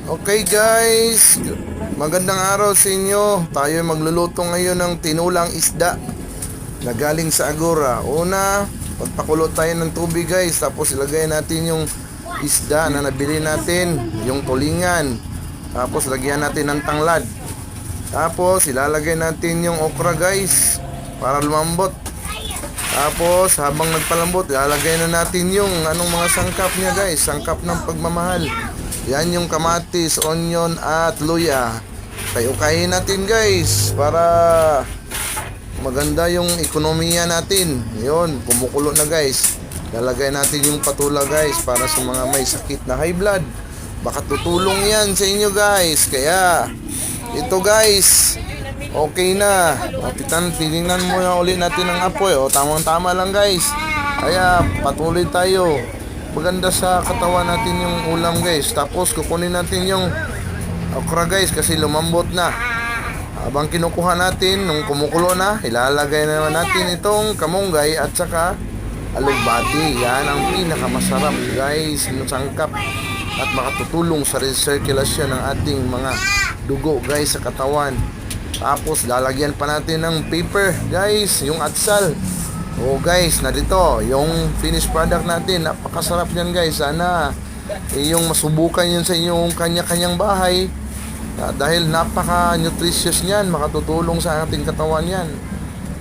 Okay guys, magandang araw sa inyo. Tayo ay magluluto ngayon ng tinulang isda na galing sa Agora. Una, pagpakulo tayo ng tubig guys. Tapos ilagay natin yung isda na nabili natin, yung tulingan. Tapos lagyan natin ng tanglad. Tapos ilalagay natin yung okra guys para lumambot. Tapos habang nagpalambot, ilalagay na natin yung anong mga sangkap niya guys. Sangkap ng pagmamahal. Yan yung kamatis, onion at luya. Kaya natin guys para maganda yung ekonomiya natin. Yun, kumukulo na guys. Lalagay natin yung patula guys para sa mga may sakit na high blood. Baka tutulong yan sa inyo guys. Kaya ito guys, okay na. Tingnan mo na ulit natin ang apoy. Tamang tama lang guys. Kaya patuloy tayo. Maganda sa katawan natin yung ulam guys. Tapos kukunin natin yung okra guys kasi lumambot na. Habang kinukuha natin, nung kumukulo na, ilalagay na naman natin itong kamunggay at saka alugbati. Yan ang pinakamasarap guys, yung sangkap at makatutulong sa recirculation ng ating mga dugo guys sa katawan. Tapos lalagyan pa natin ng paper guys, yung atsal. Oh guys, narito yung finished product natin. Napakasarap yan guys. Sana yung masubukan yun sa inyong kanya-kanyang bahay. Dahil napaka-nutritious niyan, makatutulong sa ating katawan yan.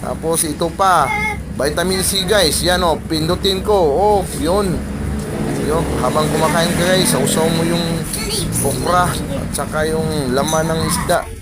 Tapos ito pa, vitamin C guys. Yan oh, pindutin ko. Oh, yun. Yun, habang kumakain ka guys, sausaw mo yung okra at saka yung laman ng isda.